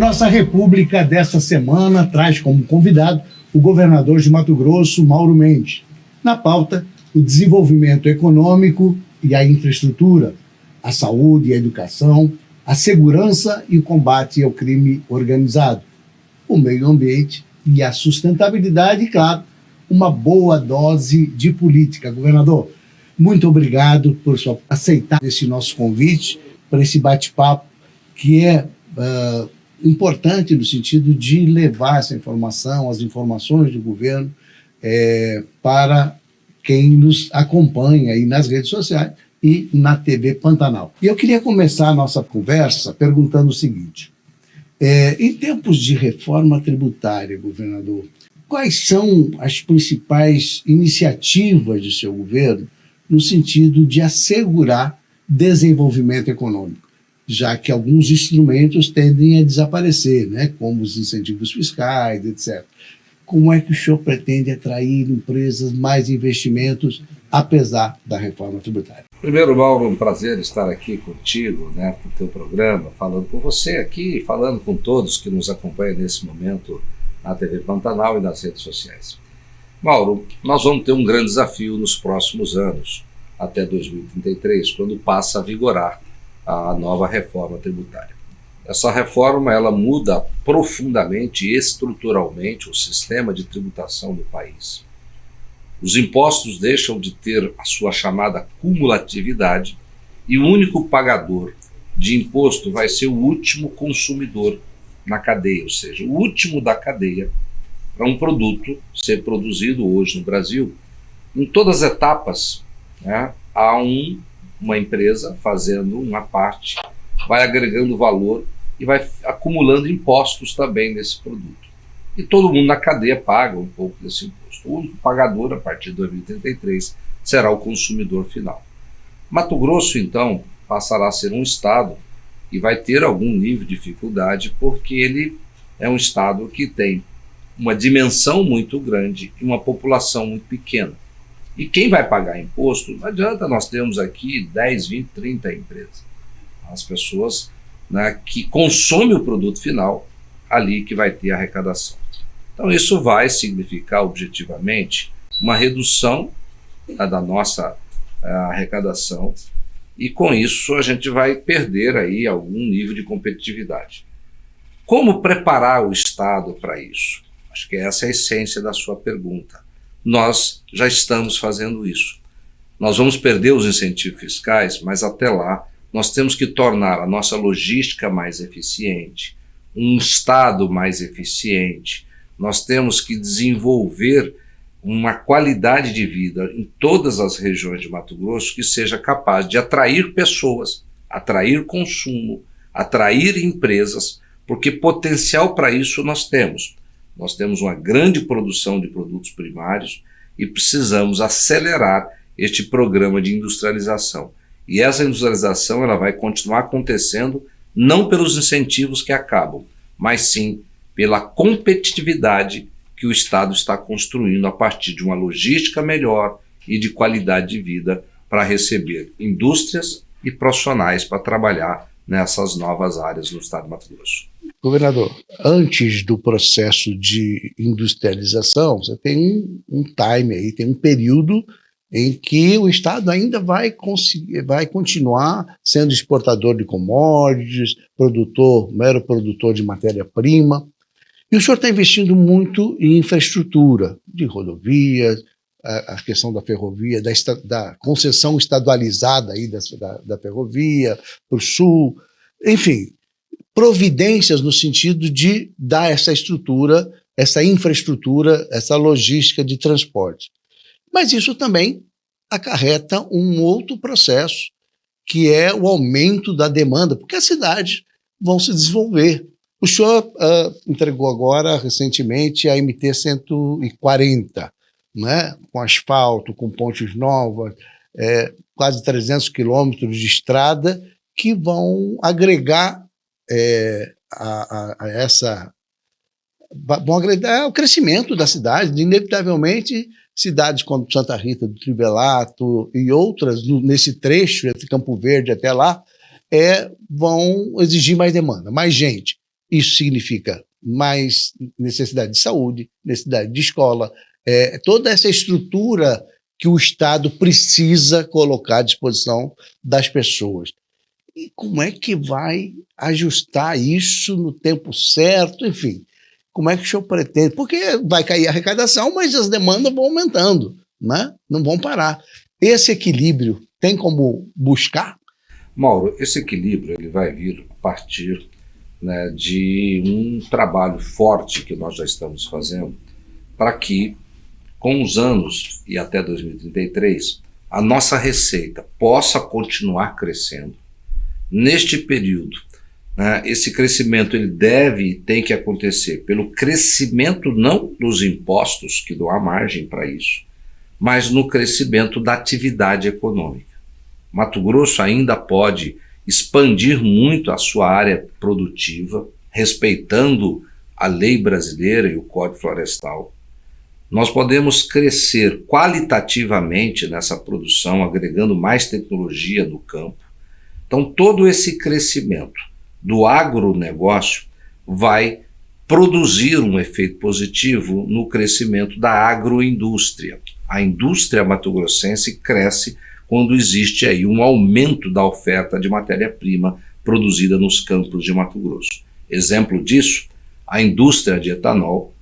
Nossa República desta semana traz como convidado o governador de Mato Grosso, Mauro Mendes. Na pauta, o desenvolvimento econômico e a infraestrutura, a saúde e a educação, a segurança e o combate ao crime organizado, o meio ambiente e a sustentabilidade, e, claro, uma boa dose de política. Governador, muito obrigado por aceitar esse nosso convite para esse bate-papo que é importante no sentido de levar essa informação, as informações do governo para quem nos acompanha aí nas redes sociais e na TV Pantanal. E eu queria começar a nossa conversa perguntando o seguinte: em tempos de reforma tributária, governador, quais são as principais iniciativas do seu governo no sentido de assegurar desenvolvimento econômico, já que alguns instrumentos tendem a desaparecer, né, como os incentivos fiscais, etc. Como é que o senhor pretende atrair empresas, mais investimentos, apesar da reforma tributária? Primeiro, Mauro, um prazer estar aqui contigo, né, no teu programa, falando com você aqui, falando com todos que nos acompanham nesse momento na TV Pantanal e nas redes sociais. Mauro, nós vamos ter um grande desafio nos próximos anos, até 2033, quando passa a vigorar a nova reforma tributária. Essa reforma, ela muda profundamente e estruturalmente o sistema de tributação do país. Os impostos deixam de ter a sua chamada cumulatividade e o único pagador de imposto vai ser o último consumidor na cadeia, ou seja, o último da cadeia para um produto ser produzido hoje no Brasil. Em todas as etapas, né, há uma empresa fazendo uma parte, vai agregando valor e vai acumulando impostos também nesse produto. E todo mundo na cadeia paga um pouco desse imposto. O único pagador, a partir de 2033, será o consumidor final. Mato Grosso, então, passará a ser um estado e vai ter algum nível de dificuldade, porque ele é um estado que tem uma dimensão muito grande e uma população muito pequena. E quem vai pagar imposto, não adianta nós termos aqui 10, 20, 30 empresas. As pessoas, né, que consomem o produto final, ali que vai ter arrecadação. Então isso vai significar objetivamente uma redução da nossa arrecadação, e com isso a gente vai perder aí algum nível de competitividade. Como preparar o Estado para isso? Acho que essa é a essência da sua pergunta. Nós já estamos fazendo isso. Nós vamos perder os incentivos fiscais, mas até lá nós temos que tornar a nossa logística mais eficiente, um Estado mais eficiente. Nós temos que desenvolver uma qualidade de vida em todas as regiões de Mato Grosso que seja capaz de atrair pessoas, atrair consumo, atrair empresas, porque potencial para isso nós temos. Nós temos uma grande produção de produtos primários e precisamos acelerar este programa de industrialização. E essa industrialização ela vai continuar acontecendo não pelos incentivos que acabam, mas sim pela competitividade que o Estado está construindo a partir de uma logística melhor e de qualidade de vida para receber indústrias e profissionais para trabalhar nessas novas áreas no estado de Mato Grosso. Governador, antes do processo de industrialização, você tem um time aí, tem um período em que o Estado ainda vai continuar sendo exportador de commodities, mero produtor de matéria-prima. E o senhor está investindo muito em infraestrutura, de rodovias, a questão da ferrovia, da concessão estadualizada aí da ferrovia para o sul, enfim, providências no sentido de dar essa estrutura, essa infraestrutura, essa logística de transporte. Mas isso também acarreta um outro processo, que é o aumento da demanda, porque as cidades vão se desenvolver. O senhor entregou agora, recentemente, a MT-140, né? Com asfalto, com pontes novas, quase 300 quilômetros de estrada, que vão agregar vão agregar o crescimento da cidade. Inevitavelmente, cidades como Santa Rita do Trivelato e outras, nesse trecho entre Campo Verde até lá, vão exigir mais demanda, mais gente. Isso significa mais necessidade de saúde, necessidade de escola, toda essa estrutura que o Estado precisa colocar à disposição das pessoas. E como é que vai ajustar isso no tempo certo? Enfim, como é que o senhor pretende? Porque vai cair a arrecadação, mas as demandas vão aumentando, né? Não vão parar. Esse equilíbrio tem como buscar? Mauro, esse equilíbrio ele vai vir a partir, né, de um trabalho forte que nós já estamos fazendo para que, com os anos e até 2033, a nossa receita possa continuar crescendo. Neste período, né, esse crescimento ele deve e tem que acontecer pelo crescimento não dos impostos, que dão a margem para isso, mas no crescimento da atividade econômica. Mato Grosso ainda pode expandir muito a sua área produtiva, respeitando a lei brasileira e o Código Florestal. Nós podemos crescer qualitativamente nessa produção, agregando mais tecnologia no campo. Então, todo esse crescimento do agronegócio vai produzir um efeito positivo no crescimento da agroindústria. A indústria mato-grossense cresce quando existe aí um aumento da oferta de matéria-prima produzida nos campos de Mato Grosso. Exemplo disso, a indústria de etanol.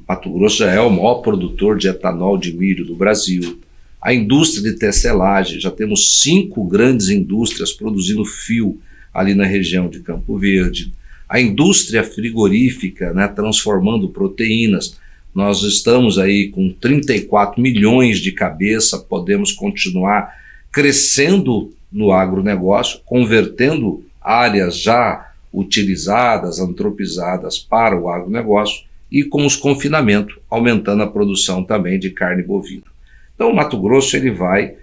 Mato Grosso já é o maior produtor de etanol de milho do Brasil. A indústria de tecelagem, já temos 5 grandes indústrias produzindo fio ali na região de Campo Verde. A indústria frigorífica, né, transformando proteínas. Nós estamos aí com 34 milhões de cabeça, podemos continuar crescendo no agronegócio, convertendo áreas já utilizadas, antropizadas para o agronegócio e com os confinamentos, aumentando a produção também de carne bovina. Então o Mato Grosso ele vai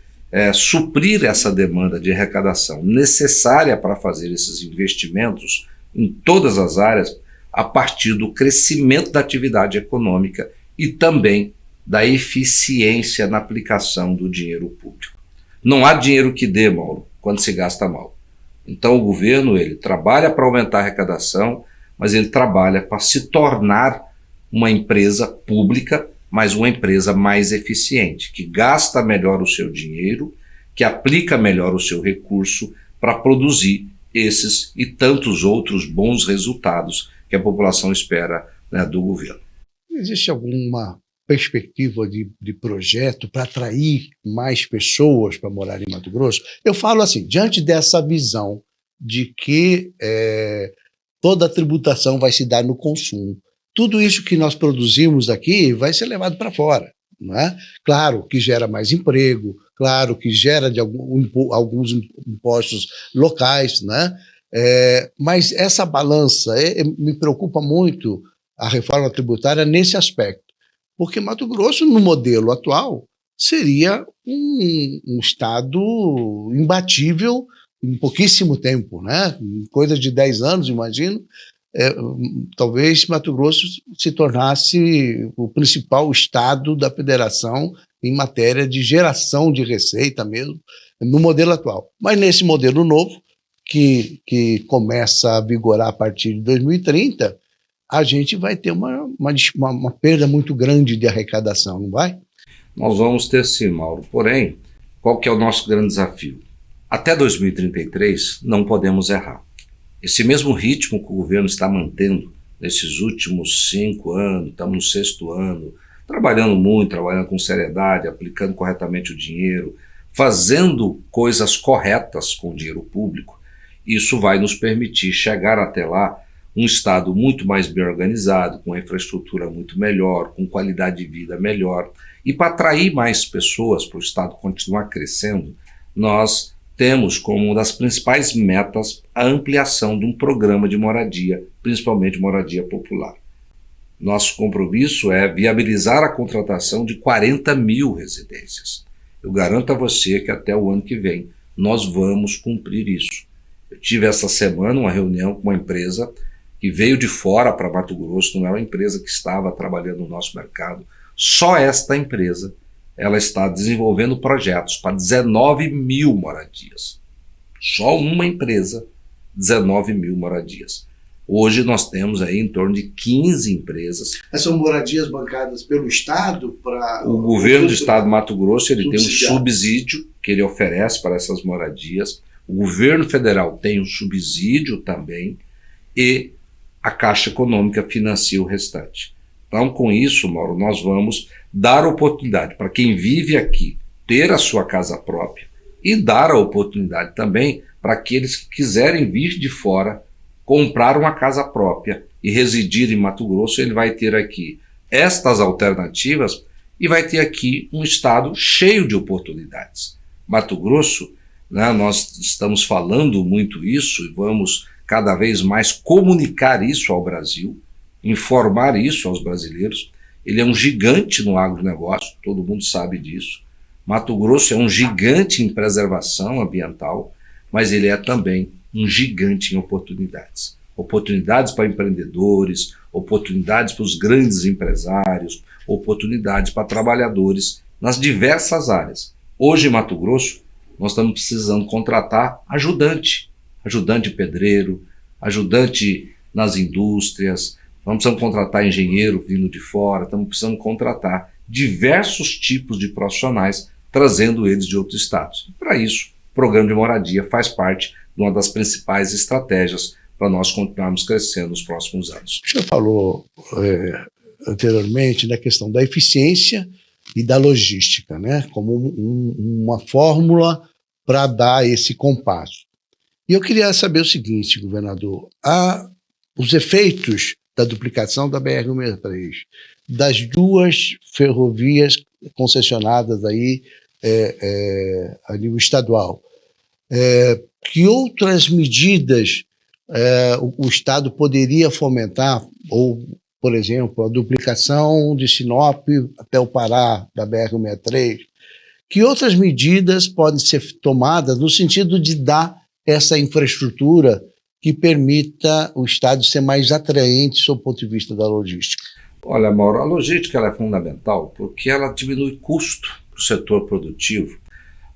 suprir essa demanda de arrecadação necessária para fazer esses investimentos em todas as áreas a partir do crescimento da atividade econômica e também da eficiência na aplicação do dinheiro público. Não há dinheiro que dê, Mauro, quando se gasta mal. Então o governo ele trabalha para aumentar a arrecadação, mas ele trabalha para se tornar uma empresa pública, mas uma empresa mais eficiente, que gasta melhor o seu dinheiro, que aplica melhor o seu recurso para produzir esses e tantos outros bons resultados que a população espera, né, do governo. Existe alguma perspectiva de projeto para atrair mais pessoas para morar em Mato Grosso? Eu falo assim, diante dessa visão de que toda a tributação vai se dar no consumo, tudo isso que nós produzimos aqui vai ser levado para fora, não é? Claro que gera mais emprego, claro que gera alguns impostos locais, né? Mas essa balança me preocupa muito, a reforma tributária nesse aspecto, porque Mato Grosso, no modelo atual, seria um estado imbatível em pouquíssimo tempo, né? Em coisa de 10 anos, imagino, talvez Mato Grosso se tornasse o principal estado da federação em matéria de geração de receita mesmo, no modelo atual. Mas nesse modelo novo, que começa a vigorar a partir de 2030, a gente vai ter uma perda muito grande de arrecadação, não vai? Nós vamos ter sim, Mauro. Porém, qual que é o nosso grande desafio? Até 2033 não podemos errar. Esse mesmo ritmo que o governo está mantendo nesses últimos 5 anos, estamos no 6º ano, trabalhando muito, trabalhando com seriedade, aplicando corretamente o dinheiro, fazendo coisas corretas com o dinheiro público, isso vai nos permitir chegar até lá um estado muito mais bem organizado, com infraestrutura muito melhor, com qualidade de vida melhor. E para atrair mais pessoas para o estado continuar crescendo, nós temos como uma das principais metas a ampliação de um programa de moradia, principalmente moradia popular. Nosso compromisso é viabilizar a contratação de 40 mil residências. Eu garanto a você que até o ano que vem nós vamos cumprir isso. Eu tive essa semana uma reunião com uma empresa que veio de fora para Mato Grosso, não é uma empresa que estava trabalhando no nosso mercado. Só esta empresa ela está desenvolvendo projetos para 19 mil moradias. Só uma empresa, 19 mil moradias. Hoje nós temos aí em torno de 15 empresas. Essas são moradias bancadas pelo Estado para... O governo do Estado de Mato Grosso ele tem um subsídio que ele oferece para essas moradias. O governo federal tem um subsídio também e a Caixa Econômica financia o restante. Então, com isso, Mauro, nós vamos dar oportunidade para quem vive aqui ter a sua casa própria e dar a oportunidade também para aqueles que quiserem vir de fora comprar uma casa própria e residir em Mato Grosso. Ele vai ter aqui estas alternativas e vai ter aqui um estado cheio de oportunidades. Mato Grosso, né, nós estamos falando muito isso e vamos cada vez mais comunicar isso ao Brasil, informar isso aos brasileiros. Ele é um gigante no agronegócio, todo mundo sabe disso. Mato Grosso é um gigante em preservação ambiental, mas ele é também um gigante em oportunidades. Oportunidades para empreendedores, oportunidades para os grandes empresários, oportunidades para trabalhadores nas diversas áreas. Hoje em Mato Grosso, nós estamos precisando contratar ajudante pedreiro, ajudante nas indústrias, nós precisamos contratar engenheiro vindo de fora, estamos precisando contratar diversos tipos de profissionais, trazendo eles de outros estados. Para isso, o programa de moradia faz parte de uma das principais estratégias para nós continuarmos crescendo nos próximos anos. O senhor falou anteriormente na questão da eficiência e da logística, né, como uma fórmula para dar esse compasso. E eu queria saber o seguinte, governador, os efeitos da duplicação da BR-163, das duas ferrovias concessionadas aí a nível estadual, que outras medidas o Estado poderia fomentar, ou, por exemplo, a duplicação de Sinop até o Pará, da BR-163, que outras medidas podem ser tomadas no sentido de dar essa infraestrutura que permita o Estado ser mais atraente sob o ponto de vista da logística? Olha, Mauro, a logística ela é fundamental porque ela diminui custo para o setor produtivo,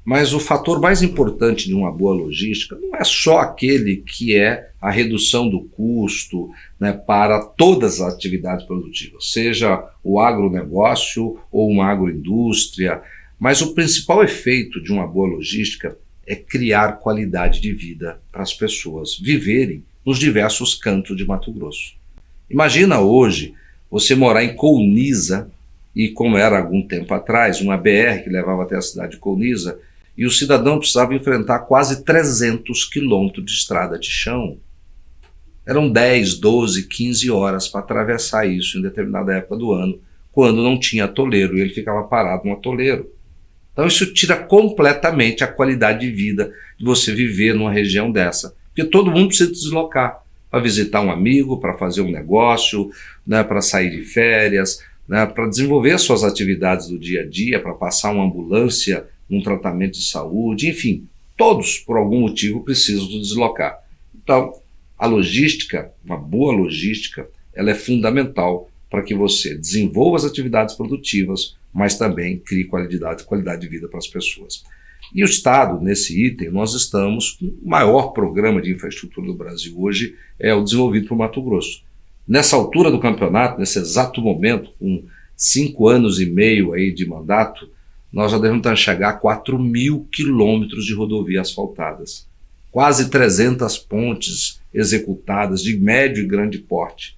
mas o fator mais importante de uma boa logística não é só aquele que é a redução do custo, né, para todas as atividades produtivas, seja o agronegócio ou uma agroindústria, mas o principal efeito de uma boa logística é criar qualidade de vida para as pessoas viverem nos diversos cantos de Mato Grosso. Imagina hoje você morar em Colniza, e como era algum tempo atrás, uma BR que levava até a cidade de Colniza, e o cidadão precisava enfrentar quase 300 quilômetros de estrada de chão. Eram 10, 12, 15 horas para atravessar isso em determinada época do ano, quando não tinha atoleiro, e ele ficava parado no atoleiro. Então isso tira completamente a qualidade de vida de você viver numa região dessa. Porque todo mundo precisa deslocar para visitar um amigo, para fazer um negócio, né, para sair de férias, né, para desenvolver as suas atividades do dia a dia, para passar uma ambulância, um tratamento de saúde, enfim, todos por algum motivo precisam deslocar. Então, a logística, uma boa logística, ela é fundamental para que você desenvolva as atividades produtivas, mas também crie qualidade de vida para as pessoas. E o Estado, nesse item, nós estamos, o maior programa de infraestrutura do Brasil hoje é o desenvolvido por Mato Grosso. Nessa altura do campeonato, nesse exato momento, com 5 anos e meio aí de mandato, nós já devemos chegar a 4.000 quilômetros de rodovia asfaltadas, quase 300 pontes executadas de médio e grande porte.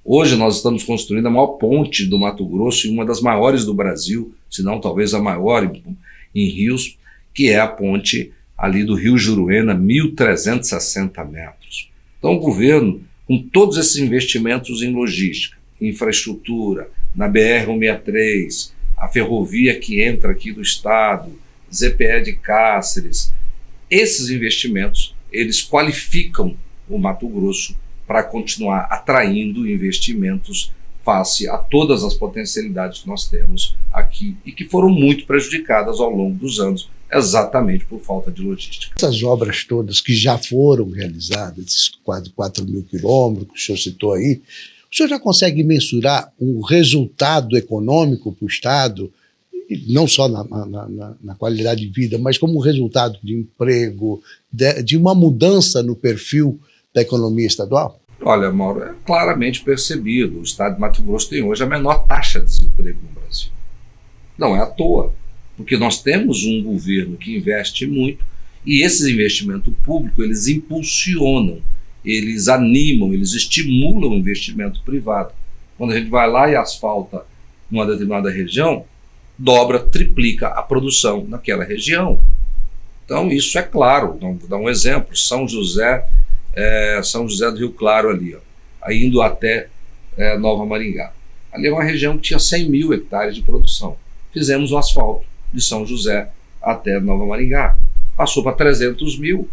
Hoje nós estamos construindo a maior ponte do Mato Grosso e uma das maiores do Brasil, se não talvez a maior em rios, que é a ponte ali do Rio Juruena, 1.360 metros. Então o governo, com todos esses investimentos em logística, em infraestrutura, na BR-163, a ferrovia que entra aqui do estado, ZPE de Cáceres, esses investimentos, eles qualificam o Mato Grosso para continuar atraindo investimentos face a todas as potencialidades que nós temos aqui e que foram muito prejudicadas ao longo dos anos, exatamente por falta de logística. Essas obras todas que já foram realizadas, esses quase 4.000 quilômetros que o senhor citou aí, o senhor já consegue mensurar um resultado econômico para o Estado, não só na qualidade de vida, mas como resultado de emprego, de uma mudança no perfil da economia estadual? Olha, Mauro, é claramente percebido. O estado de Mato Grosso tem hoje a menor taxa de desemprego no Brasil. Não é à toa, porque nós temos um governo que investe muito e esses investimentos públicos, eles impulsionam, eles animam, eles estimulam o investimento privado. Quando a gente vai lá e asfalta numa determinada região, dobra, triplica a produção naquela região. Então isso é claro. Vou dar um exemplo: São José do Rio Claro ali, ó, indo até Nova Maringá. Ali é uma região que tinha 100 mil hectares de produção. Fizemos o asfalto de São José até Nova Maringá. Passou para 300 mil.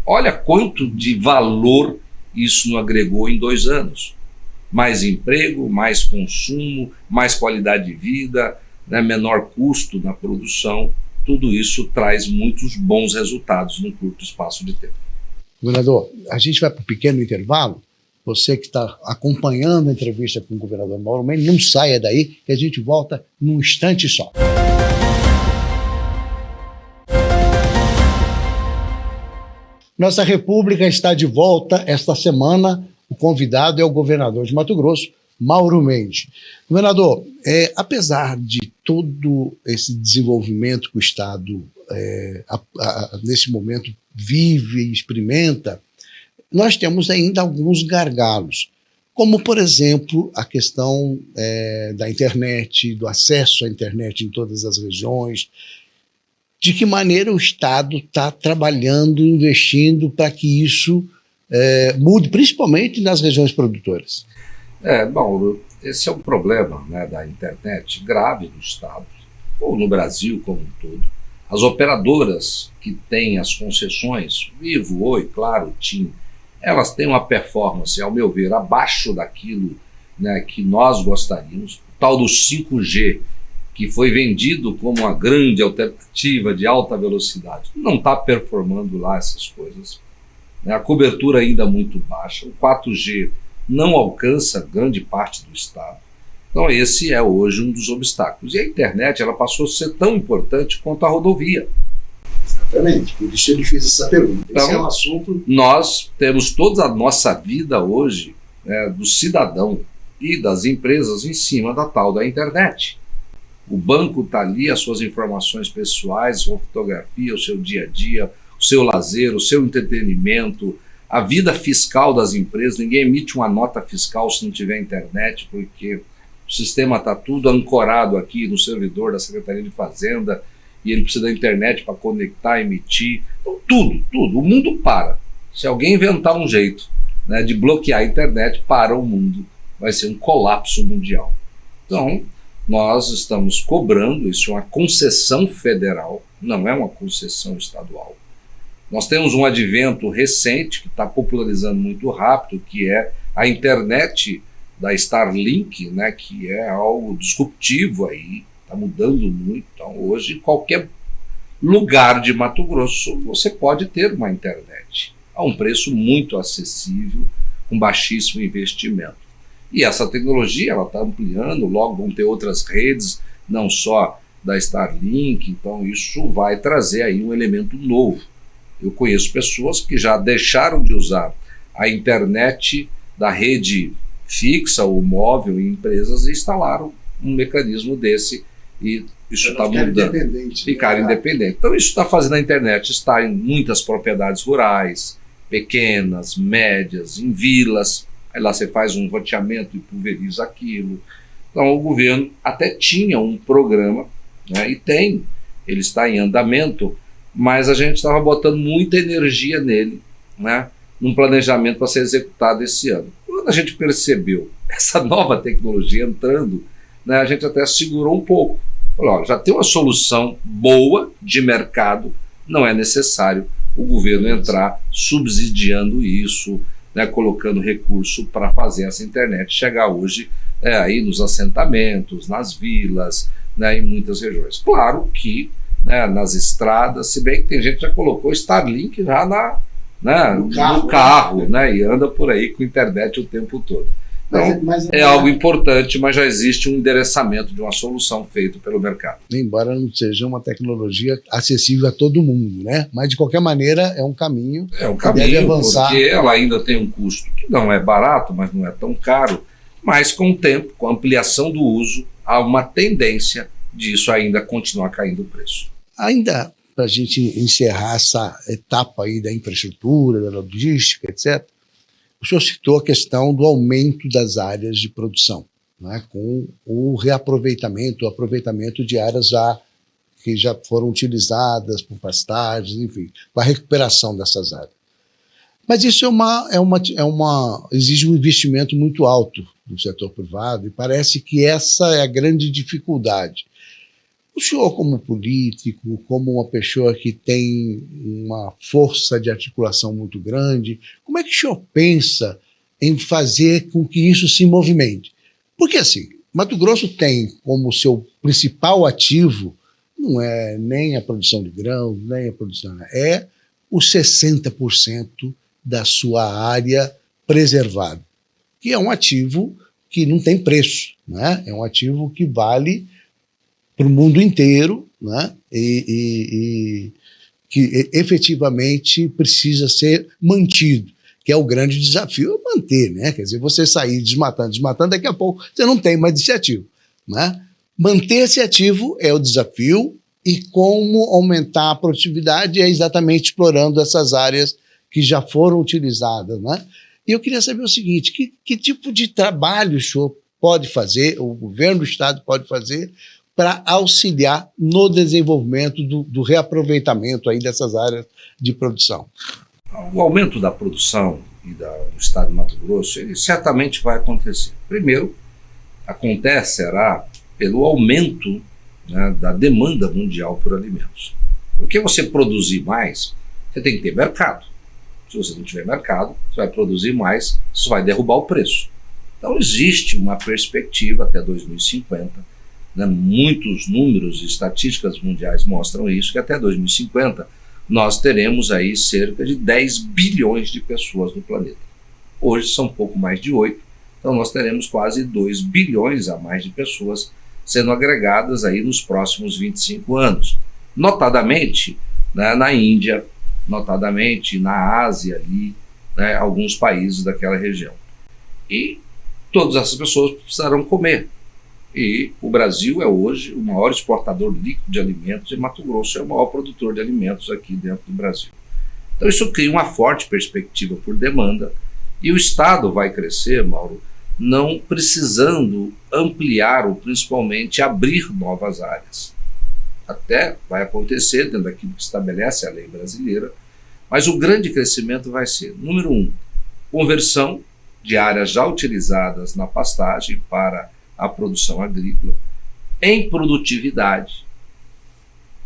Olha quanto de valor isso não agregou em 2 anos. Mais emprego, mais consumo, mais qualidade de vida, né, menor custo na produção. Tudo isso traz muitos bons resultados num curto espaço de tempo. Governador, a gente vai para um pequeno intervalo. Você que está acompanhando a entrevista com o governador Mauro Mendes, não saia daí, que a gente volta num instante só. Nossa República está de volta esta semana. O convidado é o governador de Mato Grosso, Mauro Mendes. Governador, apesar de todo esse desenvolvimento que o Estado, nesse momento, vive e experimenta, nós temos ainda alguns gargalos, como, por exemplo, a questão da internet, do acesso à internet em todas as regiões. De que maneira o Estado está trabalhando, investindo para que isso mude, principalmente nas regiões produtoras? Mauro, esse é um problema, né, da internet grave no Estado, ou no Brasil como um todo. As operadoras que têm as concessões, Vivo, Oi, Claro, TIM, elas têm uma performance, ao meu ver, abaixo daquilo, né, que nós gostaríamos. O tal do 5G, que foi vendido como uma grande alternativa de alta velocidade, não está performando lá essas coisas. A cobertura ainda muito baixa, o 4G não alcança grande parte do estado. Então esse é hoje um dos obstáculos. E a internet, ela passou a ser tão importante quanto a rodovia. Exatamente, por isso ele fez essa pergunta. Então, esse é um assunto... Nós temos toda a nossa vida hoje, do cidadão e das empresas, em cima da tal da internet. O banco está ali, as suas informações pessoais, sua fotografia, o seu dia a dia, o seu lazer, o seu entretenimento, a vida fiscal das empresas. Ninguém emite uma nota fiscal se não tiver internet, porque o sistema está tudo ancorado aqui no servidor da Secretaria de Fazenda e ele precisa da internet para conectar, emitir. Então, tudo. O mundo para. Se alguém inventar um jeito, né, de bloquear a internet, para o mundo. Vai ser um colapso mundial. Então, nós estamos cobrando, isso é uma concessão federal, não é uma concessão estadual. Nós temos um advento recente que está popularizando muito rápido, que é a internet da Starlink, né, que é algo disruptivo aí, está mudando muito. Então hoje, em qualquer lugar de Mato Grosso, você pode ter uma internet a um preço muito acessível, com baixíssimo investimento. E essa tecnologia ela está ampliando, logo vão ter outras redes, não só da Starlink, então isso vai trazer aí um elemento novo. Eu conheço pessoas que já deixaram de usar a internet da rede fixa ou móvel em empresas e instalaram um mecanismo desse e isso está mudando. Ficar independente. Então isso está fazendo a internet estar em muitas propriedades rurais, pequenas, médias, em vilas. Aí lá você faz um roteamento e pulveriza aquilo. Então o governo até tinha um programa, né, e ele está em andamento, mas a gente estava botando muita energia nele, né, num planejamento para ser executado esse ano. Quando a gente percebeu essa nova tecnologia entrando, né, a gente até segurou um pouco. Falou, olha, já tem uma solução boa de mercado, não é necessário o governo entrar subsidiando isso, né, colocando recurso para fazer essa internet chegar hoje aí nos assentamentos, nas vilas, né, em muitas regiões. Claro que, né, nas estradas, se bem que tem gente que já colocou Starlink já no carro, né, e anda por aí com internet o tempo todo. Então, é algo importante, mas já existe um endereçamento de uma solução feita pelo mercado. Embora não seja uma tecnologia acessível a todo mundo, né? Mas, de qualquer maneira, é um caminho que deve avançar. Porque ela ainda tem um custo que não é barato, mas não é tão caro, mas com o tempo, com a ampliação do uso, há uma tendência disso ainda continuar caindo o preço. Ainda para a gente encerrar essa etapa aí da infraestrutura, da logística, etc., o senhor citou a questão do aumento das áreas de produção, né, com o reaproveitamento, o aproveitamento de áreas que já foram utilizadas por pastagens, enfim, com a recuperação dessas áreas. Mas isso exige um investimento muito alto do setor privado e parece que essa é a grande dificuldade. O senhor, como político, como uma pessoa que tem uma força de articulação muito grande, como é que o senhor pensa em fazer com que isso se movimente? Porque, assim, Mato Grosso tem como seu principal ativo, não é nem a produção de grãos, nem a produção, é os 60% da sua área preservada, que é um ativo que não tem preço, né? É um ativo que vale para o mundo inteiro, né? E que efetivamente precisa ser mantido, que é o grande desafio, é manter, né? Quer dizer, você sair desmatando, daqui a pouco você não tem mais esse ativo, né? Manter esse ativo é o desafio, e como aumentar a produtividade é exatamente explorando essas áreas que já foram utilizadas, né? E eu queria saber o seguinte, que tipo de trabalho o senhor pode fazer, o governo do estado pode fazer, para auxiliar no desenvolvimento do reaproveitamento aí dessas áreas de produção? O aumento da produção e do estado de Mato Grosso, ele certamente vai acontecer. Primeiro, acontecerá pelo aumento, né, da demanda mundial por alimentos. Porque você produzir mais, você tem que ter mercado. Se você não tiver mercado, você vai produzir mais, isso vai derrubar o preço. Então existe uma perspectiva até 2050, né, muitos números e estatísticas mundiais mostram isso, que até 2050 nós teremos aí cerca de 10 bilhões de pessoas no planeta. Hoje são pouco mais de 8, então nós teremos quase 2 bilhões a mais de pessoas sendo agregadas aí nos próximos 25 anos. Notadamente, né, na Índia, notadamente na Ásia, ali, né, alguns países daquela região. E todas essas pessoas precisarão comer. E o Brasil é hoje o maior exportador líquido de alimentos e Mato Grosso é o maior produtor de alimentos aqui dentro do Brasil. Então isso cria uma forte perspectiva por demanda e o Estado vai crescer, Mauro, não precisando ampliar ou principalmente abrir novas áreas. Até vai acontecer dentro daquilo que estabelece a lei brasileira, mas o grande crescimento vai ser, número 1, conversão de áreas já utilizadas na pastagem para a produção agrícola, em produtividade.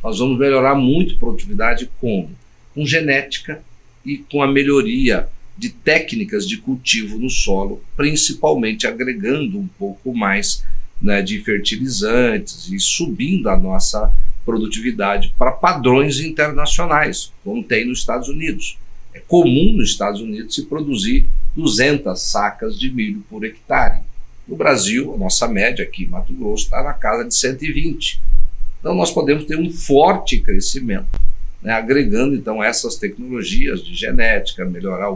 Nós vamos melhorar muito a produtividade como? Com genética e com a melhoria de técnicas de cultivo no solo, principalmente agregando um pouco mais, né, de fertilizantes e subindo a nossa produtividade para padrões internacionais, como tem nos Estados Unidos. É comum nos Estados Unidos se produzir 200 sacas de milho por hectare. No Brasil, a nossa média aqui em Mato Grosso está na casa de 120. Então nós podemos ter um forte crescimento, né, agregando então essas tecnologias de genética, melhorar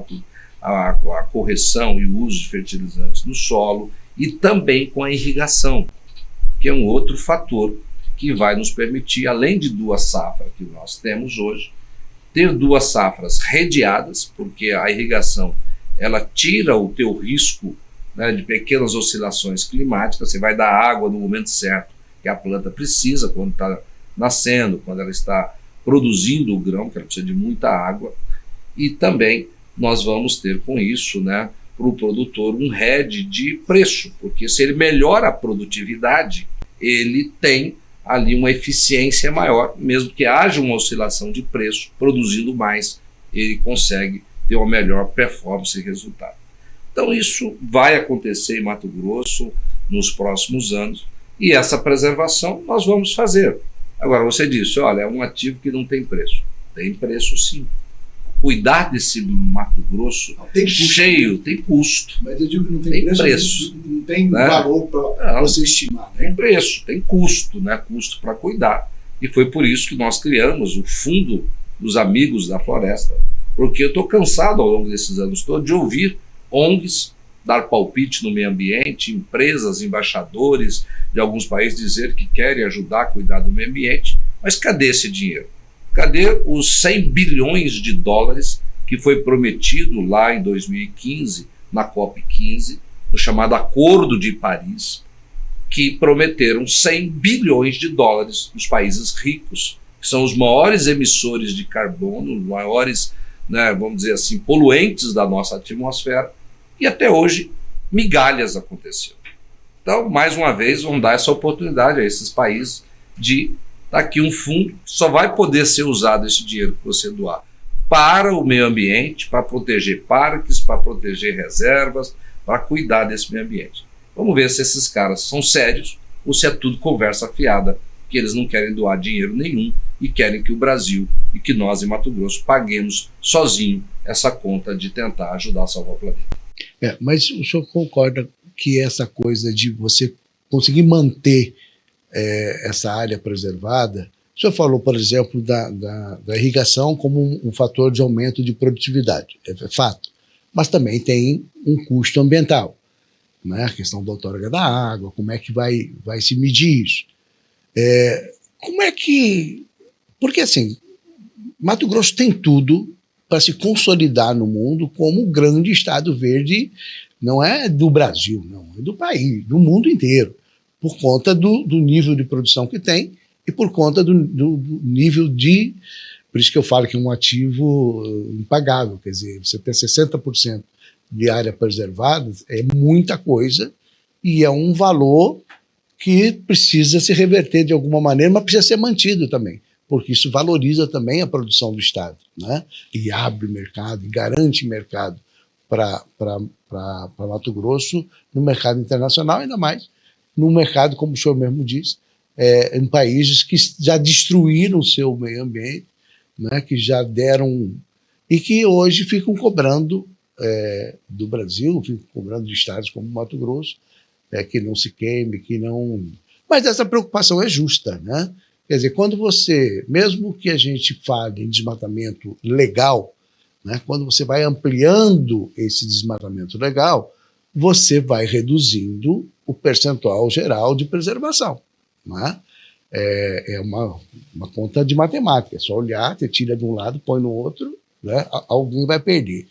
a correção e o uso de fertilizantes no solo e também com a irrigação, que é um outro fator que vai nos permitir, além de 2 safras que nós temos hoje, ter 2 safras redeadas, porque a irrigação ela tira o teu risco, né, de pequenas oscilações climáticas, você vai dar água no momento certo que a planta precisa, quando está nascendo, quando ela está produzindo o grão, que ela precisa de muita água, e também nós vamos ter com isso, né, para o produtor um hedge de preço, porque se ele melhora a produtividade, ele tem ali uma eficiência maior, mesmo que haja uma oscilação de preço, produzindo mais, ele consegue ter uma melhor performance e resultado. Então isso vai acontecer em Mato Grosso nos próximos anos, e essa preservação nós vamos fazer. Agora você disse, olha, é um ativo que não tem preço. Tem preço sim. cuidar desse Mato Grosso tem custo, cheio, tem custo. Mas eu digo que não tem preço. Não tem valor para você estimar. Né? Tem preço, tem custo, né? Custo para cuidar. E foi por isso que nós criamos o Fundo dos Amigos da Floresta. Porque eu estou cansado ao longo desses anos todos de ouvir ONGs dar palpite no meio ambiente, empresas, embaixadores de alguns países dizer que querem ajudar a cuidar do meio ambiente. Mas cadê esse dinheiro? Cadê os 100 bilhões de dólares que foi prometido lá em 2015, na COP15, no chamado Acordo de Paris, que prometeram 100 bilhões de dólares nos países ricos, que são os maiores emissores de carbono, os maiores, né, vamos dizer assim, poluentes da nossa atmosfera, e até hoje migalhas aconteceram. Então, mais uma vez, vamos dar essa oportunidade a esses países de dar aqui um fundo que só vai poder ser usado esse dinheiro que você doar para o meio ambiente, para proteger parques, para proteger reservas, para cuidar desse meio ambiente. Vamos ver se esses caras são sérios ou se é tudo conversa fiada, que eles não querem doar dinheiro nenhum e querem que o Brasil e que nós em Mato Grosso paguemos sozinho essa conta de tentar ajudar a salvar o planeta. Mas o senhor concorda que essa coisa de você conseguir manter essa área preservada, o senhor falou, por exemplo, da irrigação como um fator de aumento de produtividade, é fato, mas também tem um custo ambiental, né? A questão da outorga da água, como é que vai se medir isso? Como é que... Porque, assim, Mato Grosso tem tudo para se consolidar no mundo como um grande estado verde, não é do Brasil, não, é do país, do mundo inteiro, por conta do nível de produção que tem e por conta do nível de... Por isso que eu falo que é um ativo impagável, quer dizer, você ter 60% de área preservada é muita coisa e é um valor que precisa se reverter de alguma maneira, mas precisa ser mantido também, porque isso valoriza também a produção do Estado, né? E abre mercado, e garante mercado para Mato Grosso no mercado internacional, ainda mais no mercado, como o senhor mesmo disse, em países que já destruíram o seu meio ambiente, né, que já deram, e que hoje ficam cobrando do Brasil, ficam cobrando de estados como Mato Grosso, que não se queime, que não... Mas essa preocupação é justa, né? Quer dizer, quando você, mesmo que a gente fale em desmatamento legal, né, quando você vai ampliando esse desmatamento legal, você vai reduzindo o percentual geral de preservação, né? É uma conta de matemática, é só olhar, você tira de um lado, põe no outro, né, alguém vai perder.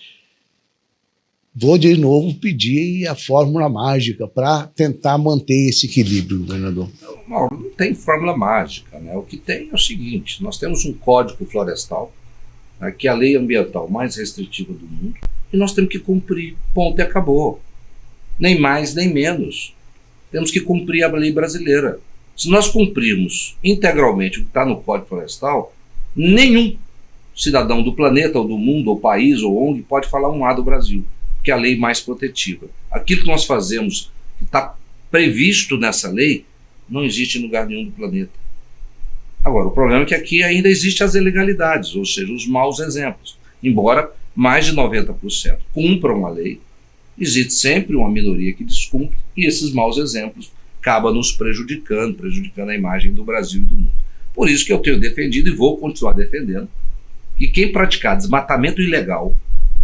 Vou de novo pedir a fórmula mágica para tentar manter esse equilíbrio, governador. Não tem fórmula mágica, né? O que tem é o seguinte: nós temos um código florestal, né, que é a lei ambiental mais restritiva do mundo, e nós temos que cumprir, ponto e acabou. Nem mais, nem menos. Temos que cumprir a lei brasileira. Se nós cumprirmos integralmente o que está no Código Florestal, nenhum cidadão do planeta, ou do mundo, ou país, ou ONG pode falar um A do Brasil, que é a lei mais protetiva. Aquilo que nós fazemos, que está previsto nessa lei, não existe em lugar nenhum do planeta. Agora, o problema é que aqui ainda existem as ilegalidades, ou seja, os maus exemplos. Embora mais de 90% cumpram a lei, existe sempre uma minoria que descumpre, e esses maus exemplos acabam nos prejudicando a imagem do Brasil e do mundo. Por isso que eu tenho defendido e vou continuar defendendo que quem praticar desmatamento ilegal,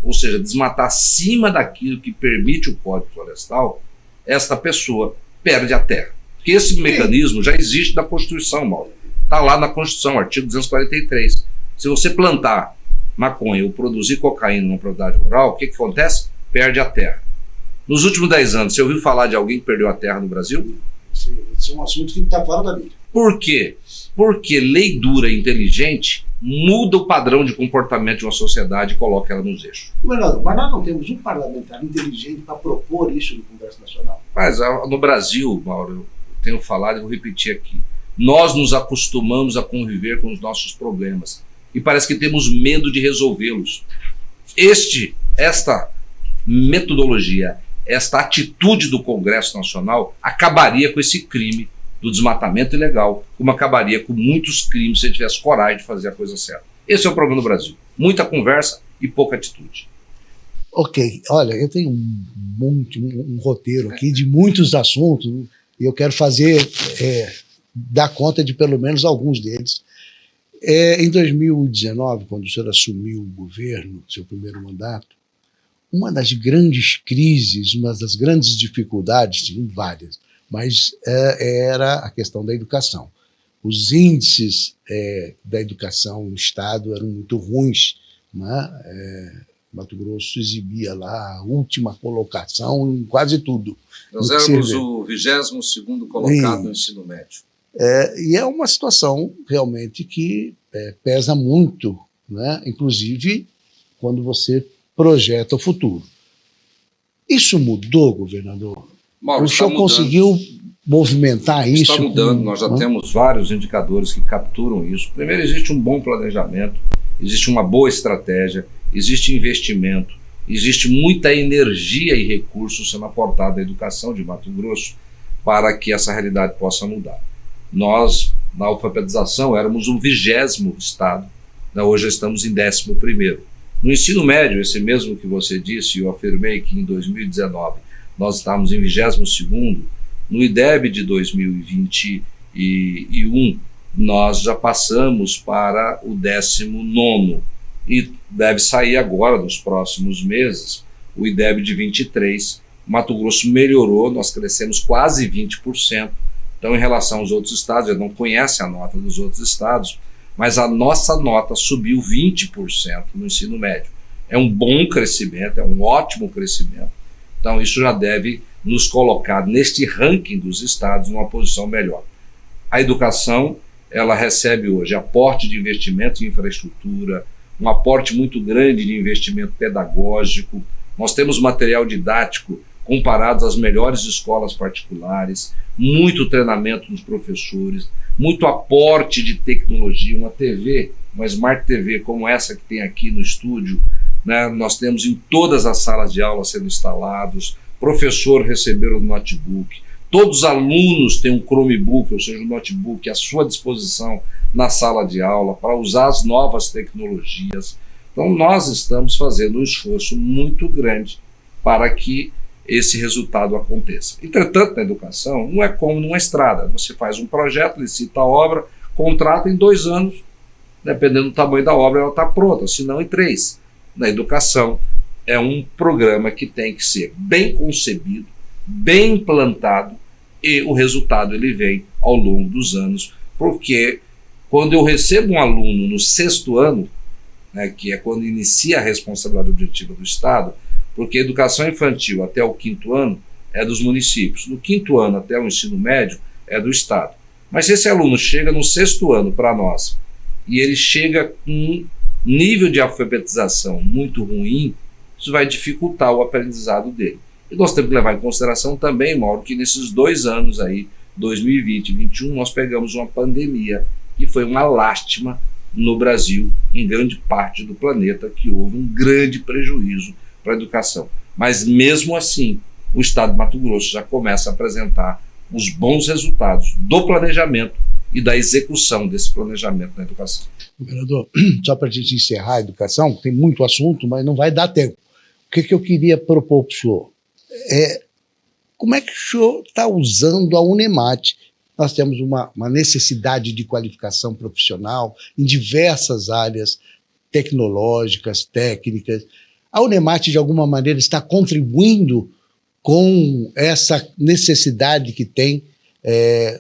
ou seja, desmatar acima daquilo que permite o Código Florestal, esta pessoa perde a terra. Porque esse mecanismo já existe na Constituição, Mauro. Está lá na Constituição, artigo 243. Se você plantar maconha ou produzir cocaína numa propriedade rural, o que acontece? Perde a terra. Nos últimos 10 anos, você ouviu falar de alguém que perdeu a terra no Brasil? Esse é um assunto que está fora da mídia. Por quê? Porque lei dura e inteligente muda o padrão de comportamento de uma sociedade e coloca ela nos eixos. Governador, mas nós não temos um parlamentar inteligente para propor isso no Congresso Nacional. Mas no Brasil, Mauro, eu tenho falado e vou repetir aqui, nós nos acostumamos a conviver com os nossos problemas e parece que temos medo de resolvê-los. Esta metodologia, esta atitude do Congresso Nacional acabaria com esse crime do desmatamento ilegal, como acabaria com muitos crimes se ele tivesse coragem de fazer a coisa certa. Esse é o problema do Brasil. Muita conversa e pouca atitude. Ok, olha, eu tenho um roteiro aqui de muitos assuntos e eu quero dar conta de pelo menos alguns deles. Em 2019, quando o senhor assumiu o governo, seu primeiro mandato, uma das grandes crises, uma das grandes dificuldades, tinha várias, mas era a questão da educação. Os índices da educação no Estado eram muito ruins, né? Mato Grosso exibia lá a última colocação em quase tudo. Nós éramos o 22º colocado no ensino médio. E é uma situação realmente que pesa muito, né? Inclusive quando você projeta o futuro. Isso mudou, governador? Mauro, o senhor conseguiu movimentar isso? Está mudando, nós já temos vários indicadores que capturam isso. Primeiro, existe um bom planejamento, existe uma boa estratégia, existe investimento, existe muita energia e recursos sendo aportado à educação de Mato Grosso para que essa realidade possa mudar. Nós, na alfabetização, éramos o 20º estado, hoje estamos em 11º. No ensino médio, esse mesmo que você disse, eu afirmei que em 2019 nós estávamos em 22º, no IDEB de 2021 nós já passamos para o 19º e deve sair agora, nos próximos meses, o IDEB de 23. Mato Grosso melhorou, nós crescemos quase 20%. Então, em relação aos outros estados, eu não conheço a nota dos outros estados, mas a nossa nota subiu 20% no ensino médio. É um bom crescimento, é um ótimo crescimento. Então, isso já deve nos colocar neste ranking dos estados numa posição melhor. A educação, ela recebe hoje aporte de investimento em infraestrutura, um aporte muito grande de investimento pedagógico. Nós temos material didático comparado às melhores escolas particulares, muito treinamento dos professores, muito aporte de tecnologia, uma TV, uma Smart TV como essa que tem aqui no estúdio, né? Nós temos em todas as salas de aula sendo instalados, professor receber o notebook, todos os alunos têm um Chromebook, ou seja, um notebook à sua disposição na sala de aula para usar as novas tecnologias. Então nós estamos fazendo um esforço muito grande para que esse resultado aconteça. Entretanto, na educação, não é como numa estrada. Você faz um projeto, licita a obra, contrata em 2 anos, dependendo do tamanho da obra, ela está pronta, se não em 3. Na educação, é um programa que tem que ser bem concebido, bem implantado, e o resultado ele vem ao longo dos anos, porque quando eu recebo um aluno no 6º ano, né, que é quando inicia a responsabilidade objetiva do Estado, porque a educação infantil até o 5º ano é dos municípios, no 5º ano até o ensino médio é do Estado. Mas se esse aluno chega no 6º ano para nós e ele chega com um nível de alfabetização muito ruim, isso vai dificultar o aprendizado dele. E nós temos que levar em consideração também, Mauro, que nesses 2 anos aí, 2020 e 2021, nós pegamos uma pandemia que foi uma lástima no Brasil, em grande parte do planeta, que houve um grande prejuízo para a educação. Mas mesmo assim, o estado de Mato Grosso já começa a apresentar os bons resultados do planejamento e da execução desse planejamento na educação. Governador, só para a gente encerrar a educação, tem muito assunto, mas não vai dar tempo. O que eu queria propor para o senhor? Como é que o senhor está usando a Unemat? Nós temos uma necessidade de qualificação profissional em diversas áreas tecnológicas, técnicas. A Unemat, de alguma maneira, está contribuindo com essa necessidade que tem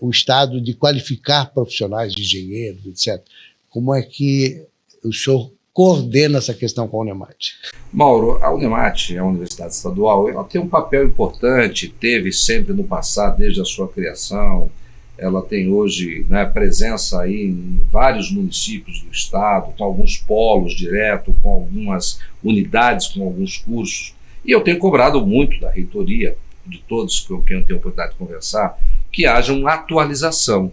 o Estado de qualificar profissionais de engenheiros, etc. Como é que o senhor coordena essa questão com a Unemat? Mauro, a Unemat, a Universidade Estadual, ela tem um papel importante, teve sempre no passado, desde a sua criação. Ela tem hoje, né, presença aí em vários municípios do estado, com alguns polos direto, com algumas unidades, com alguns cursos. E eu tenho cobrado muito da reitoria, de todos com quem eu tenho a oportunidade de conversar, que haja uma atualização,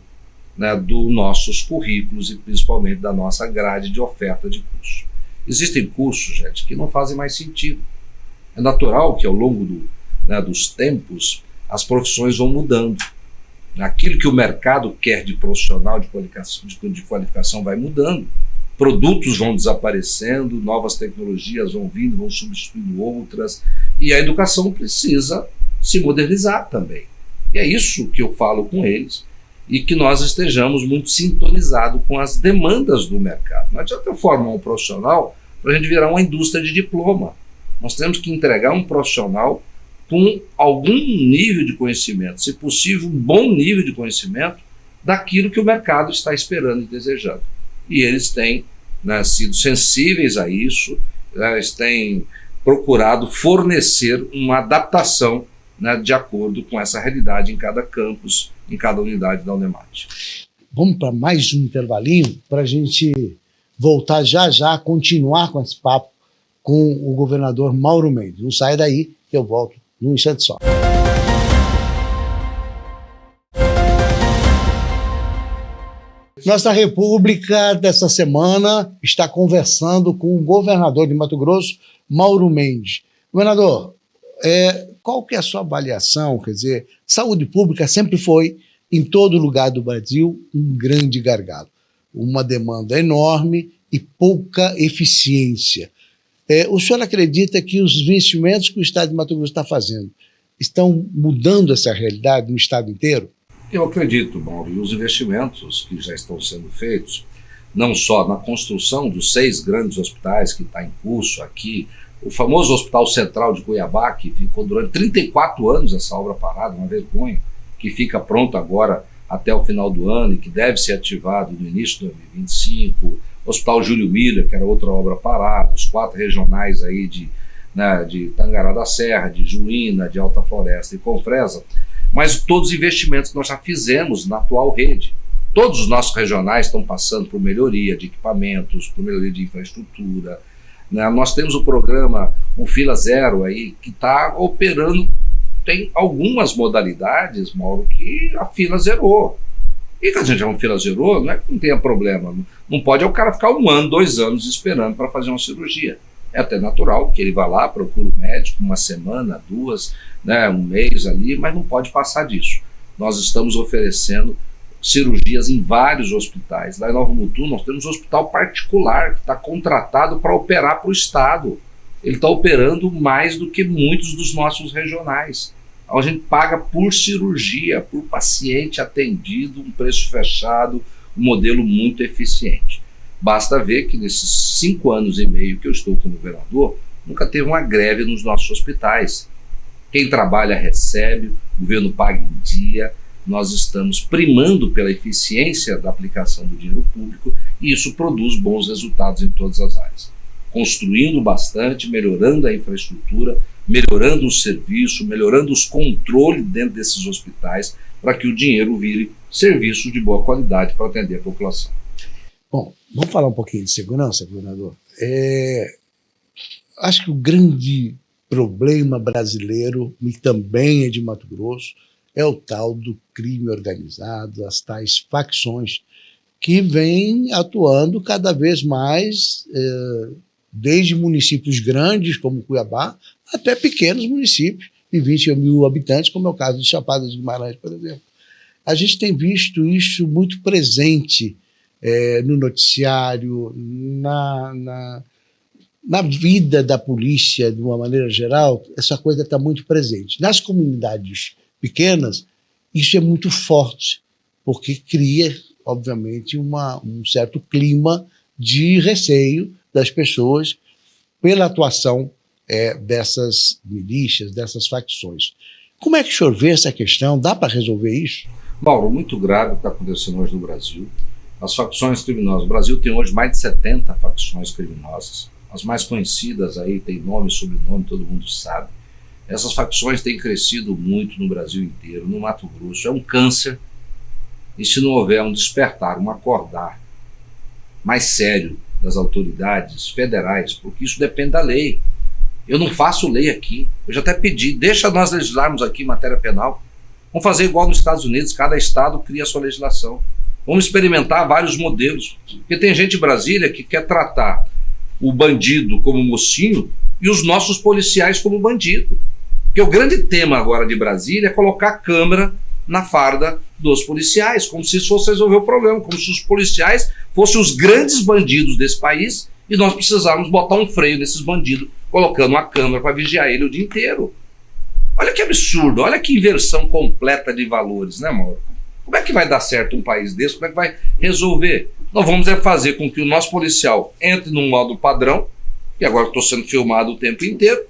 né, dos nossos currículos e principalmente da nossa grade de oferta de curso. Existem cursos, gente, que não fazem mais sentido. É natural que ao longo dos tempos as profissões vão mudando. Aquilo que o mercado quer de profissional de qualificação vai mudando. produtos vão desaparecendo, novas tecnologias vão vindo, vão substituindo outras, e a educação precisa se modernizar também. E é isso que eu falo com eles, e que nós estejamos muito sintonizados com as demandas do mercado. Não adianta eu formar um profissional para a gente virar uma indústria de diploma. Nós temos que entregar um profissional com algum nível de conhecimento, se possível, um bom nível de conhecimento daquilo que o mercado está esperando e desejando. E eles têm, né, sido sensíveis a isso, né, eles têm procurado fornecer uma adaptação, né, de acordo com essa realidade em cada campus, em cada unidade da Unemat. Vamos para mais um intervalinho para a gente voltar já a continuar com esse papo com o governador Mauro Mendes. Não sai daí que eu volto num instante só. Nossa República, dessa semana, está conversando com o governador de Mato Grosso, Mauro Mendes. Governador, qual que é a sua avaliação? Quer dizer, saúde pública sempre foi, em todo lugar do Brasil, um grande gargalo. Uma demanda enorme e pouca eficiência. O senhor acredita que os investimentos que o Estado de Mato Grosso está fazendo estão mudando essa realidade no Estado inteiro? Eu acredito, Mauro, e os investimentos que já estão sendo feitos, não só na construção dos 6 grandes hospitais que está em curso aqui, o famoso Hospital Central de Cuiabá, que ficou durante 34 anos essa obra parada, uma vergonha, que fica pronto agora até o final do ano e que deve ser ativado no início de 2025, o Hospital Júlio Miller, que era outra obra parada, os 4 regionais aí de Tangará da Serra, de Juína, de Alta Floresta e Confresa, mas todos os investimentos que nós já fizemos na atual rede. Todos os nossos regionais estão passando por melhoria de equipamentos, por melhoria de infraestrutura, né? Nós temos o programa Um Fila Zero aí, que está operando, tem algumas modalidades, Mauro, que a fila zerou. E que a gente uma fila zerou, não é que não tenha problema, não pode o cara ficar 1 ano, 2 anos esperando para fazer uma cirurgia. É até natural que ele vá lá, procura o médico 1 semana, 2, né, 1 mês ali, mas não pode passar disso. Nós estamos oferecendo cirurgias em vários hospitais. Lá em Nova Mutum nós temos um hospital particular que está contratado para operar para o Estado. Ele está operando mais do que muitos dos nossos regionais. A gente paga por cirurgia, por paciente atendido, um preço fechado, um modelo muito eficiente. Basta ver que nesses 5 anos e meio que eu estou como governador, nunca teve uma greve nos nossos hospitais. Quem trabalha recebe, o governo paga em dia, nós estamos primando pela eficiência da aplicação do dinheiro público e isso produz bons resultados em todas as áreas. Construindo bastante, melhorando a infraestrutura, melhorando o serviço, melhorando os controles dentro desses hospitais para que o dinheiro vire serviço de boa qualidade para atender a população. Bom, vamos falar um pouquinho de segurança, governador. Acho que o grande problema brasileiro, e também é de Mato Grosso, é o tal do crime organizado, as tais facções que vêm atuando cada vez mais, desde municípios grandes, como Cuiabá, até pequenos municípios de 20 mil habitantes, como é o caso de Chapada dos Guimarães, por exemplo. A gente tem visto isso muito presente no noticiário, na vida da polícia, de uma maneira geral, essa coisa está muito presente. Nas comunidades pequenas, isso é muito forte, porque cria, obviamente, um certo clima de receio das pessoas pela atuação dessas milícias, dessas facções. Como é que o senhor vê essa questão? Dá para resolver isso? Mauro, muito grave o que está acontecendo hoje no Brasil. As facções criminosas. O Brasil tem hoje mais de 70 facções criminosas. As mais conhecidas aí têm nome e sobrenome, todo mundo sabe. Essas facções têm crescido muito no Brasil inteiro, no Mato Grosso. É um câncer. E se não houver um despertar, um acordar mais sério das autoridades federais, porque isso depende da lei. Eu não faço lei aqui. Eu já até pedi, deixa nós legislarmos aqui em matéria penal. Vamos fazer igual nos Estados Unidos, cada estado cria a sua legislação. Vamos experimentar vários modelos. Porque tem gente em Brasília que quer tratar o bandido como mocinho e os nossos policiais como bandido. Porque o grande tema agora de Brasília é colocar a câmera na farda dos policiais, como se isso fosse resolver o problema, como se os policiais fossem os grandes bandidos desse país e nós precisávamos botar um freio nesses bandidos, colocando uma câmera para vigiar ele o dia inteiro. Olha que absurdo, olha que inversão completa de valores, né, Mauro? Como é que vai dar certo um país desse? Como é que vai resolver? Nós vamos fazer com que o nosso policial entre num modo padrão, que agora estou sendo filmado o tempo inteiro.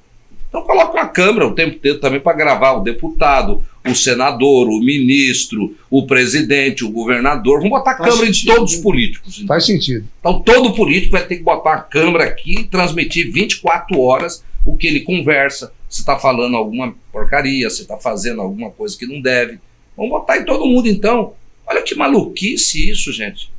Então coloca uma câmera o tempo inteiro também para gravar o deputado, o senador, o ministro, o presidente, o governador. Vamos botar câmera em todos os políticos. Então. Faz sentido. Então todo político vai ter que botar uma câmera aqui e transmitir 24 horas o que ele conversa, se está falando alguma porcaria, se está fazendo alguma coisa que não deve. Vamos botar em todo mundo então. Olha que maluquice isso, gente.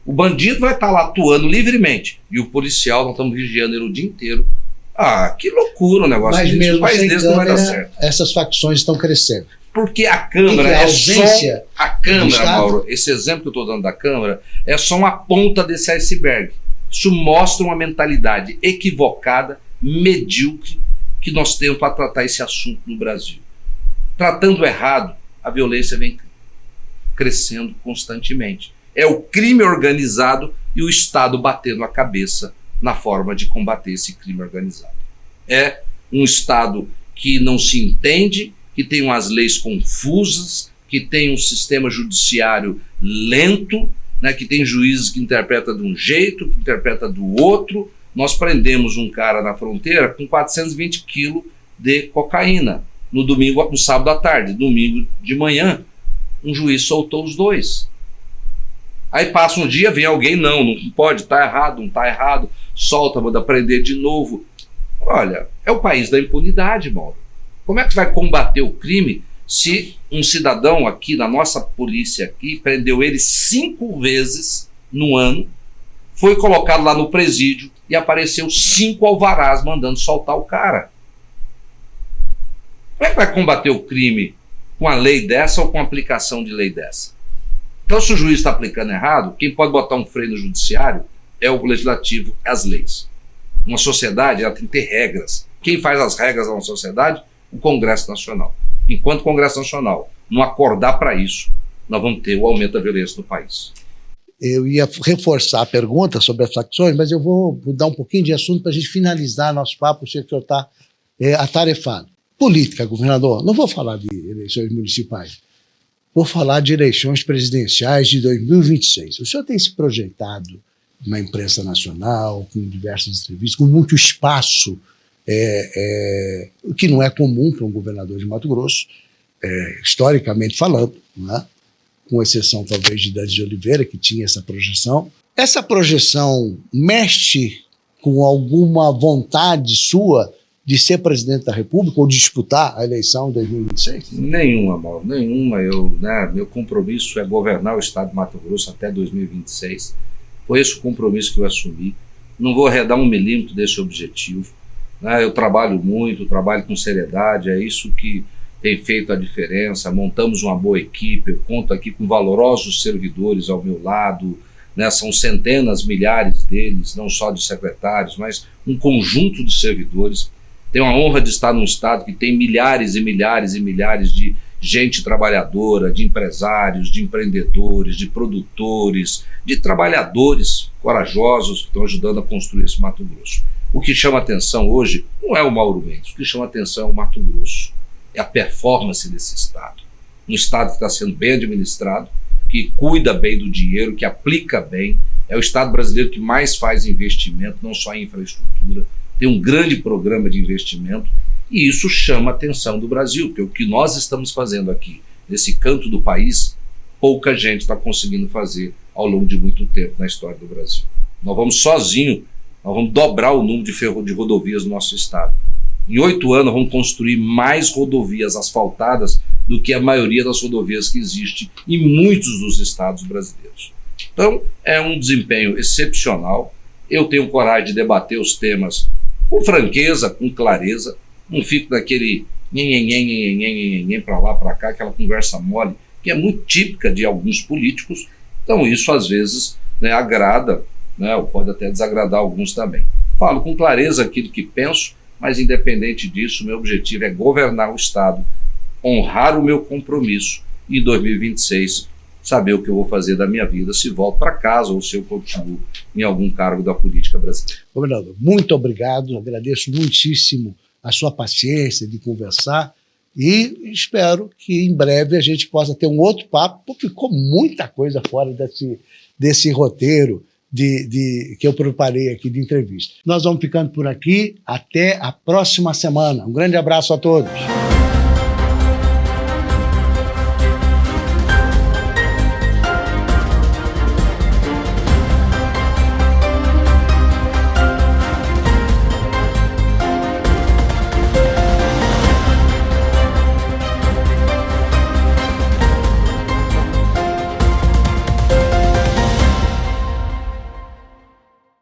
O bandido vai estar lá atuando livremente e o policial, nós estamos vigiando ele o dia inteiro. Ah, que loucura o negócio Mas disso. mesmo O país sem desse não vai dar câmera, certo. essas facções estão crescendo. Porque a Câmara E a é ausência só... A Câmara, do Estado? Mauro, esse exemplo que eu estou dando da Câmara é só uma ponta desse iceberg. Isso mostra uma mentalidade equivocada, medíocre, que nós temos para tratar esse assunto no Brasil. Tratando errado, a violência vem crescendo constantemente. É o crime organizado e o Estado batendo a cabeça na forma de combater esse crime organizado. É um Estado que não se entende, que tem umas leis confusas, que tem um sistema judiciário lento, né, que tem juízes que interpretam de um jeito, que interpretam do outro. Nós prendemos um cara na fronteira com 420 quilos de cocaína no sábado à tarde. Domingo de manhã, um juiz soltou os dois. Aí passa um dia, vem alguém, não pode, tá errado, não tá errado, solta, manda prender de novo. Olha, é o país da impunidade, Mauro. Como é que vai combater o crime se um cidadão aqui, na nossa polícia aqui, prendeu ele 5 vezes no ano, foi colocado lá no presídio e apareceu 5 alvarás mandando soltar o cara? Como é que vai combater o crime com a lei dessa ou com a aplicação de lei dessa? Então, se o juiz está aplicando errado, quem pode botar um freio no judiciário é o legislativo, as leis. Uma sociedade, ela tem que ter regras. Quem faz as regras da sociedade? O Congresso Nacional. Enquanto o Congresso Nacional não acordar para isso, nós vamos ter o aumento da violência no país. Eu ia reforçar a pergunta sobre as facções, mas eu vou mudar um pouquinho de assunto para a gente finalizar nosso papo, sei que o senhor está atarefado. Política, governador, não vou falar de eleições municipais, vou falar de eleições presidenciais de 2026. O senhor tem se projetado na imprensa nacional, com diversas entrevistas, com muito espaço, o que não é comum para um governador de Mato Grosso, historicamente falando, né? Com exceção talvez de Dante de Oliveira, que tinha essa projeção. Essa projeção mexe com alguma vontade sua de ser presidente da República ou de disputar a eleição de 2026? Nenhuma, Mauro, nenhuma. Meu compromisso é governar o estado de Mato Grosso até 2026. Foi esse o compromisso que eu assumi. Não vou arredar 1 milímetro desse objetivo. Né? Eu trabalho muito, trabalho com seriedade, é isso que tem feito a diferença. Montamos uma boa equipe, eu conto aqui com valorosos servidores ao meu lado, né? São centenas, milhares deles, não só de secretários, mas um conjunto de servidores. Tenho a honra de estar num estado que tem milhares e milhares e milhares de gente trabalhadora, de empresários, de empreendedores, de produtores, de trabalhadores corajosos que estão ajudando a construir esse Mato Grosso. O que chama atenção hoje não é o Mauro Mendes, o que chama atenção é o Mato Grosso. É a performance desse estado. Um estado que está sendo bem administrado, que cuida bem do dinheiro, que aplica bem. É o estado brasileiro que mais faz investimento, não só em infraestrutura, tem um grande programa de investimento, e isso chama a atenção do Brasil, porque o que nós estamos fazendo aqui, nesse canto do país, pouca gente está conseguindo fazer ao longo de muito tempo na história do Brasil. Nós vamos sozinhos, nós vamos dobrar o número de rodovias do nosso estado. Em 8 anos, vamos construir mais rodovias asfaltadas do que a maioria das rodovias que existe em muitos dos estados brasileiros. Então, é um desempenho excepcional. Eu tenho coragem de debater os temas com franqueza, com clareza. Não fico naquele nhenhenhen para lá, para cá, aquela conversa mole, que é muito típica de alguns políticos. Então, isso às vezes, né, agrada, né, ou pode até desagradar alguns também. Falo com clareza aquilo que penso, mas independente disso, meu objetivo é governar o estado, honrar o meu compromisso e em 2026 saber o que eu vou fazer da minha vida, se volto para casa ou se eu continuo em algum cargo da política brasileira. Governador, muito obrigado, agradeço muitíssimo a sua paciência de conversar e espero que em breve a gente possa ter um outro papo, porque ficou muita coisa fora desse roteiro que eu preparei aqui de entrevista. Nós vamos ficando por aqui, até a próxima semana. Um grande abraço a todos.